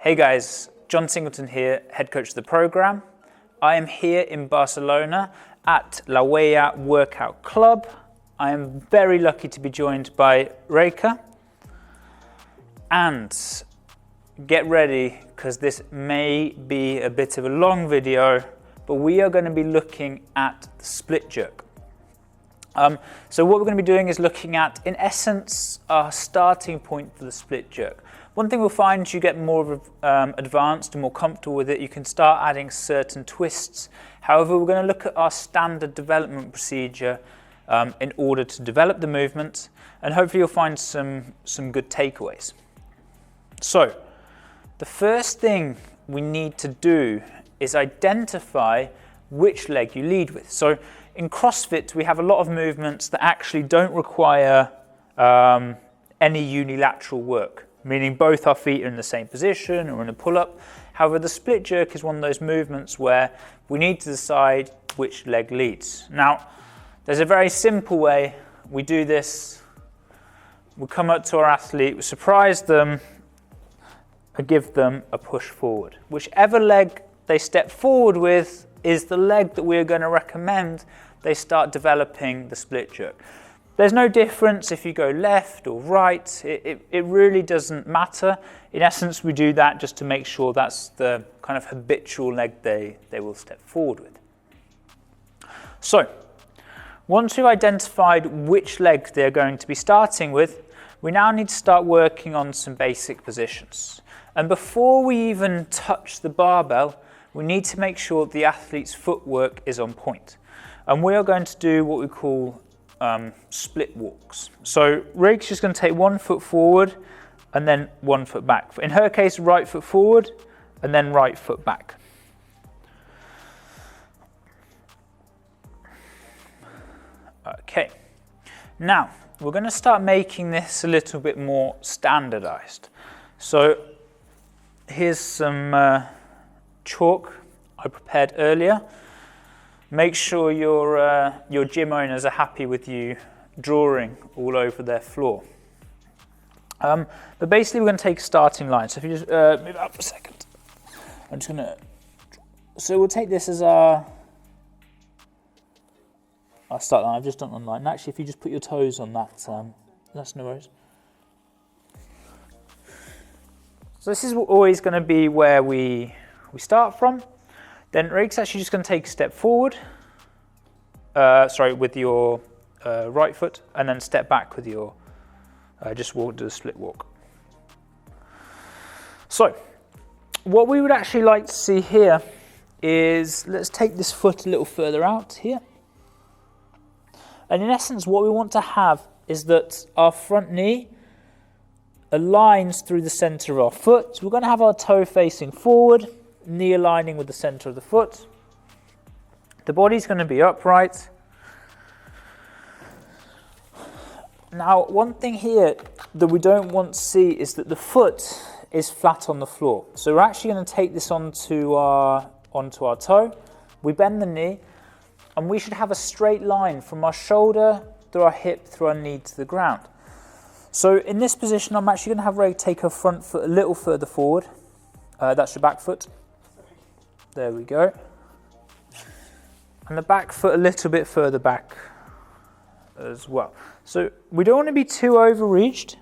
Hey guys, John Singleton here, head coach of the program. I am here in Barcelona at HUELLA Workout Club. I am very lucky to be joined by Reika. And get ready, because this may be a bit of a long video, but we are going to be looking at the split jerk. So what we're going to be doing is looking at, in essence, our starting point for the split jerk. One thing we'll find is you get more advanced and more comfortable with it. You can start adding certain twists. However, we're going to look at our standard development procedure in order to develop the movement, and hopefully you'll find some good takeaways. So, the first thing we need to do is identify which leg you lead with. So, in CrossFit, we have a lot of movements that actually don't require any unilateral work, meaning both our feet are in the same position or in a pull-up. However, the split jerk is one of those movements where we need to decide which leg leads. Now, there's a very simple way we do this. We come up to our athlete, we surprise them, and give them a push forward. Whichever leg they step forward with is the leg that we are going to recommend they start developing the split jerk. There's no difference if you go left or right. It really doesn't matter. In essence, we do that just to make sure that's the kind of habitual leg they will step forward with. So, once we've identified which leg they're going to be starting with, we now need to start working on some basic positions. And before we even touch the barbell, we need to make sure the athlete's footwork is on point. And we are going to do what we call split walks. So Rig's just going to take 1 foot forward and then 1 foot back. In her case, right foot forward and then right foot back. Okay, now we're going to start making this a little bit more standardized. So here's some chalk I prepared earlier. Make sure your gym owners are happy with you drawing all over their floor. But basically we're going to take a starting line. So if you just move up for a second. I'm just going to... So we'll take this as our start line. I've just done online. And actually, if you just put your toes on that, that's no worries. So this is always going to be where we start from. Then Rig's actually just going to take a step forward, with your right foot, and then step back with your, just walk, do a split walk. So, what we would actually like to see here is, let's take this foot a little further out here. And in essence, what we want to have is that our front knee aligns through the center of our foot. So we're going to have our toe facing forward, knee aligning with the center of the foot. The body's going to be upright. Now, one thing here that we don't want to see is that the foot is flat on the floor. So we're actually going to take this onto our toe. We bend the knee, and we should have a straight line from our shoulder through our hip, through our knee to the ground. So in this position, I'm actually going to have Ray take her front foot a little further forward. That's your back foot. There we go. And the back foot a little bit further back as well. So we don't want to be too overreached.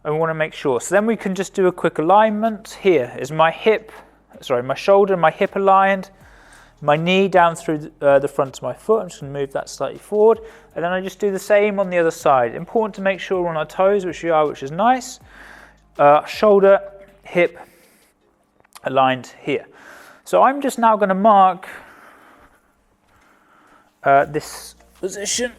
And we want to make sure. So then we can just do a quick alignment. Here is my shoulder and my hip aligned. My knee down through the front of my foot. I'm just going to move that slightly forward. And then I just do the same on the other side. Important to make sure we're on our toes, which we are, which is nice. Shoulder, hip aligned here. So I'm just now going to mark this position.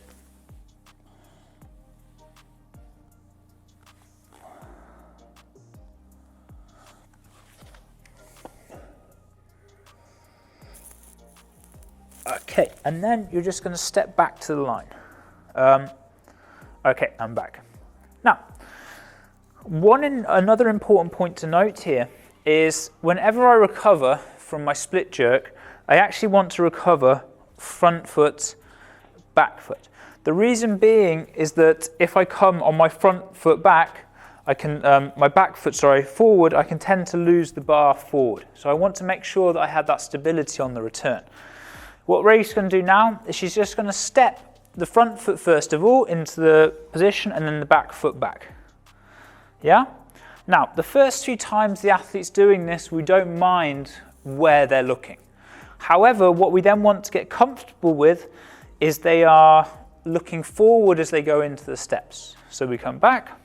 Okay, and then you're just going to step back to the line. Okay, I'm back. Now, another important point to note here is whenever I recover from my split jerk, I actually want to recover front foot, back foot. The reason being is that if I come on my front foot back, my back foot, forward, I can tend to lose the bar forward. So I want to make sure that I have that stability on the return. What Ray's going to do now is she's just going to step the front foot first of all into the position and then the back foot back. Yeah? Now, the first few times the athlete's doing this, we don't mind where they're looking. However, what we then want to get comfortable with is they are looking forward as they go into the steps. So we come back.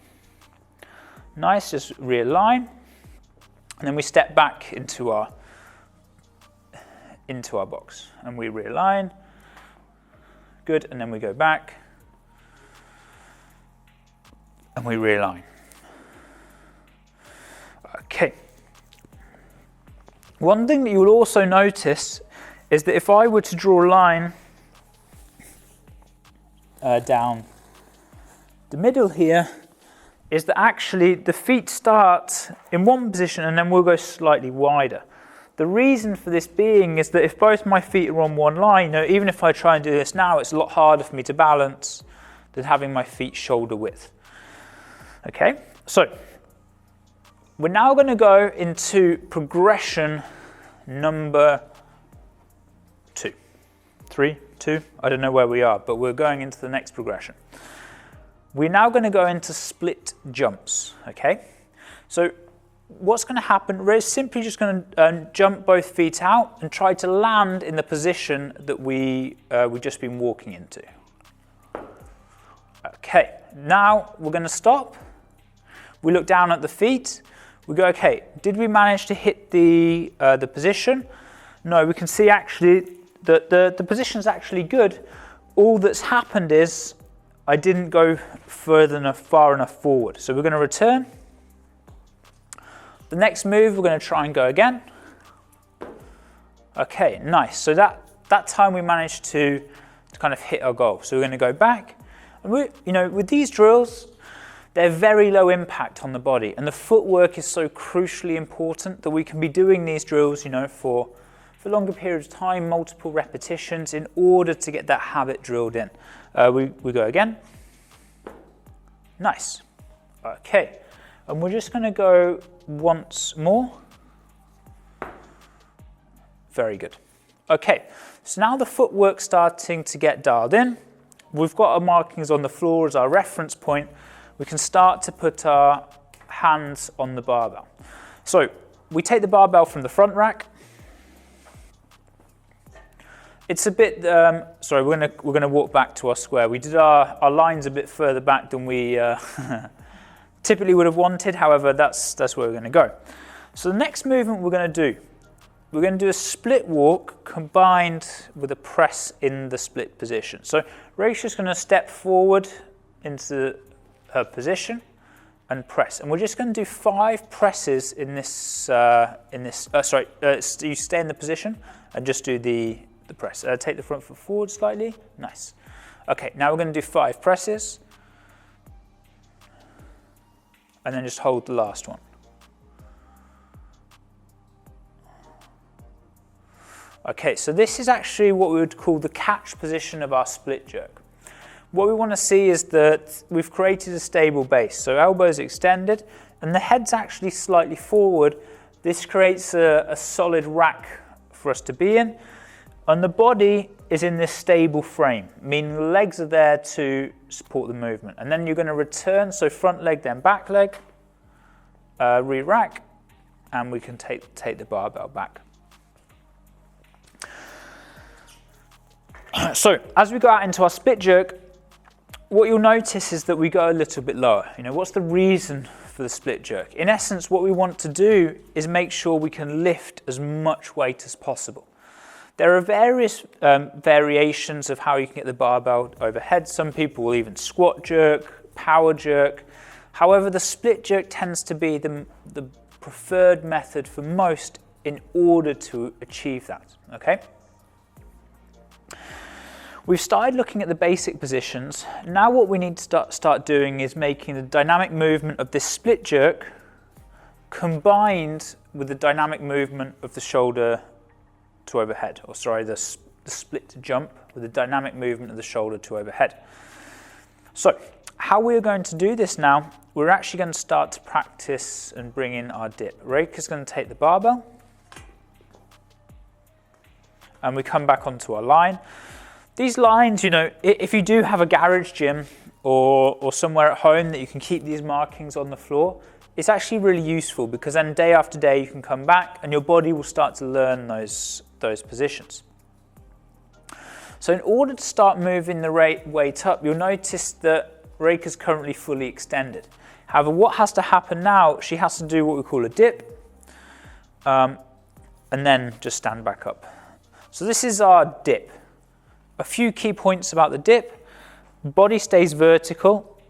Nice, just realign, and then we step back into our box, and we realign. Good, and then we go back, and we realign. Okay. One thing that you will also notice is that if I were to draw a line down the middle here, is that actually the feet start in one position and then we'll go slightly wider. The reason for this being is that if both my feet are on one line, even if I try and do this now, it's a lot harder for me to balance than having my feet shoulder width. Okay, so we're now going to go into progression number 2. 3, 2, I don't know where we are, but we're going into the next progression. We're now going to go into split jumps, okay? So what's going to happen, we're simply just going to jump both feet out and try to land in the position that we've just been walking into. Okay, now we're going to stop. We look down at the feet. We go, okay, did we manage to hit the position? No, we can see actually that the position's actually good. All that's happened is I didn't go far enough forward. So we're going to return. The next move, we're going to try and go again. Okay, nice. So that time we managed to kind of hit our goal. So we're going to go back. And with these drills, they're very low impact on the body, and the footwork is so crucially important that we can be doing these drills, for longer periods of time, multiple repetitions, in order to get that habit drilled in. We go again. Nice. Okay, and we're just going to go once more. Very good. Okay, so now the footwork's starting to get dialed in. We've got our markings on the floor as our reference point. We can start to put our hands on the barbell. So we take the barbell from the front rack. It's a bit, sorry, we're gonna walk back to our square. We did our lines a bit further back than we typically would have wanted. However, that's where we're gonna go. So the next movement we're gonna do a split walk combined with a press in the split position. So Rachel's gonna step forward into her position and press, and we're just going to do 5 presses in this. You stay in the position and just do the press. Take the front foot forward slightly. Nice. Okay, now we're going to do 5 presses, and then just hold the last one. Okay, so this is actually what we would call the catch position of our split jerk. What we want to see is that we've created a stable base. So elbows extended and the head's actually slightly forward. This creates a solid rack for us to be in. And the body is in this stable frame, meaning the legs are there to support the movement. And then you're going to return, so front leg, then back leg, re-rack, and we can take the barbell back. So as we go out into our split jerk, what you'll notice is that we go a little bit lower. What's the reason for the split jerk? In essence, what we want to do is make sure we can lift as much weight as possible. There are various variations of how you can get the barbell overhead. Some people will even squat jerk, power jerk. However, the split jerk tends to be the preferred method for most in order to achieve that, okay? We've started looking at the basic positions. Now what we need to start doing is making the dynamic movement of this split jerk combined with the dynamic movement of the shoulder to overhead, or sorry, the split jump with the dynamic movement of the shoulder to overhead. So how we're going to do this now, we're actually going to start to practice and bring in our dip. Reika's going to take the barbell, and we come back onto our line. These lines, you know, if you do have a garage gym or somewhere at home that you can keep these markings on the floor, it's actually really useful, because then day after day you can come back and your body will start to learn those positions. So in order to start moving the weight up, you'll notice that Reika's currently fully extended. However, what has to happen now, she has to do what we call a dip, and then just stand back up. So this is our dip. A few key points about the dip. Body stays vertical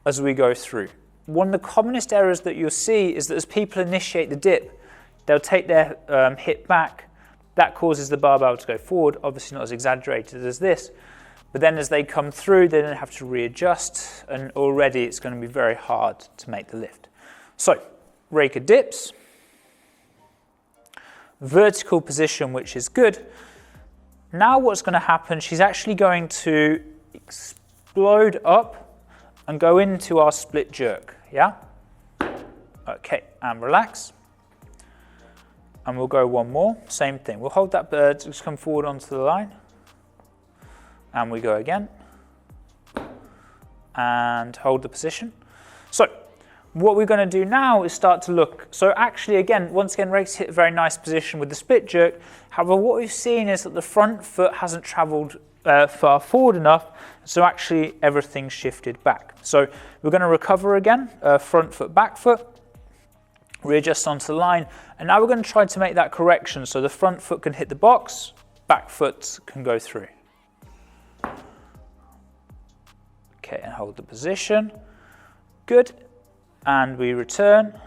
as we go through. One of the commonest errors that you'll see is that as people initiate the dip, they'll take their hip back. That causes the barbell to go forward, obviously not as exaggerated as this, but then as they come through, they then have to readjust, and already it's going to be very hard to make the lift. So, Reika dips, vertical position, which is good. Now what's going to happen, she's actually going to explode up and go into our split jerk, yeah? Okay, and relax. And we'll go one more, same thing. We'll hold that bird, just come forward onto the line. And we go again. And hold the position. So, what we're going to do now is start to look. So actually, again, once again, Reika's hit a very nice position with the split jerk. However, what we've seen is that the front foot hasn't traveled far forward enough, so actually everything's shifted back. So we're going to recover again, front foot, back foot. Readjust onto the line, and now we're going to try to make that correction so the front foot can hit the box, back foot can go through. Okay, and hold the position. Good, and we return.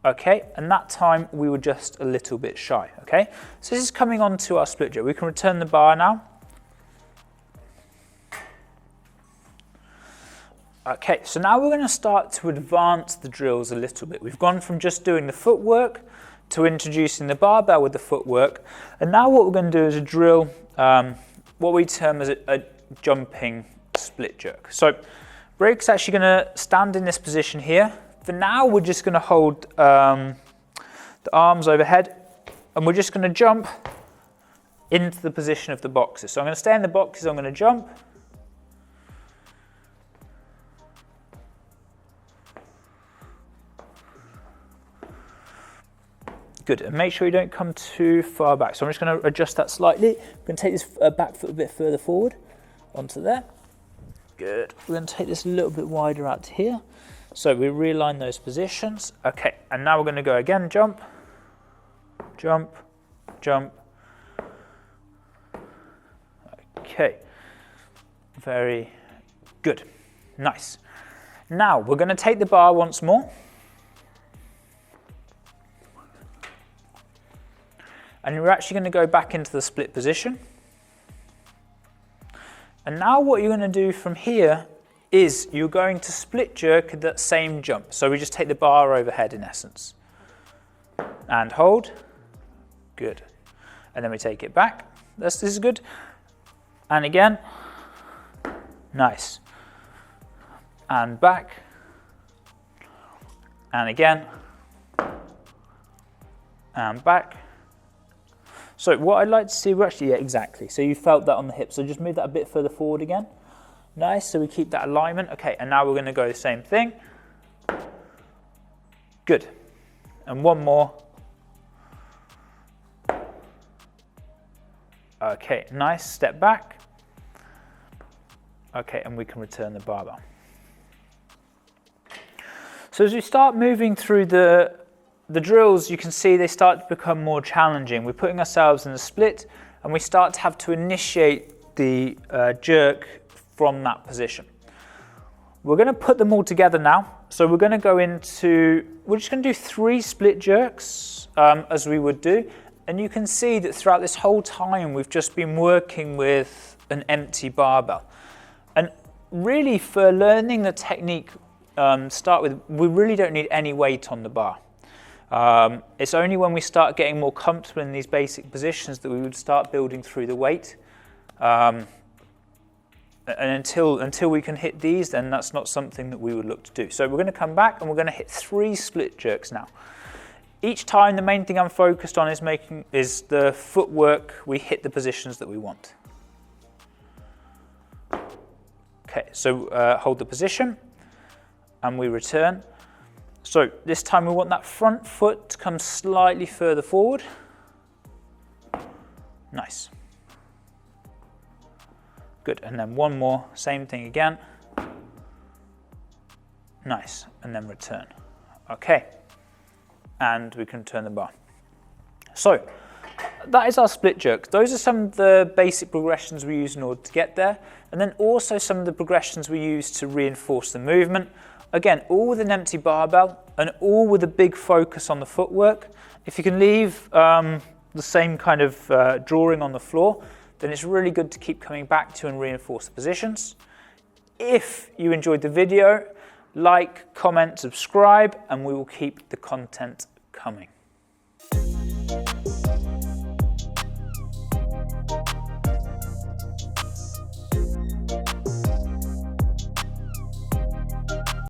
Okay, and that time we were just a little bit shy, okay? So this is coming on to our split jerk. We can return the bar now. Okay, so now we're going to start to advance the drills a little bit. We've gone from just doing the footwork to introducing the barbell with the footwork. And now what we're going to do is a drill, what we term as a jumping split jerk. So Reika's actually going to stand in this position here. For now, we're just going to hold the arms overhead, and we're just going to jump into the position of the boxes. So I'm going to stay in the boxes, I'm going to jump. Good, and make sure you don't come too far back. So I'm just going to adjust that slightly. We're going to take this back foot a bit further forward onto there. Good. We're going to take this a little bit wider out to here. So we realign those positions. Okay, and now we're going to go again, jump, jump, jump. Okay, very good, nice. Now we're going to take the bar once more. And you're actually going to go back into the split position. And now what you're going to do from here is you're going to split jerk that same jump. So we just take the bar overhead in essence. And hold. Good. And then we take it back. This is good. And again. Nice. And back. And again. And back. So what I'd like to see, yeah, exactly. So you felt that on the hip. So just move that a bit further forward again. Nice, so we keep that alignment. Okay, and now we're going to go the same thing. Good. And one more. Okay, nice, step back. Okay, and we can return the barbell. So as we start moving through the drills, you can see they start to become more challenging. We're putting ourselves in a split, and we start to have to initiate the jerk from that position. We're going to put them all together now. So we're going to go into, we're just going to do 3 split jerks as we would do. And you can see that throughout this whole time, we've just been working with an empty barbell. And really for learning the technique, start with, we really don't need any weight on the bar. It's only when we start getting more comfortable in these basic positions that we would start building through the weight. And until we can hit these, then that's not something that we would look to do. So we're going to come back and we're going to hit 3 split jerks now. Each time, the main thing I'm focused on is the footwork. We hit the positions that we want. Okay, so hold the position and we return. So this time we want that front foot to come slightly further forward. Nice. Good, and then one more, same thing again. Nice, and then return. Okay, and we can turn the bar. So that is our split jerk. Those are some of the basic progressions we use in order to get there, and then also some of the progressions we use to reinforce the movement. Again, all with an empty barbell and all with a big focus on the footwork. If you can leave the same kind of drawing on the floor, then it's really good to keep coming back to and reinforce the positions. If you enjoyed the video, like, comment, subscribe, and we will keep the content coming.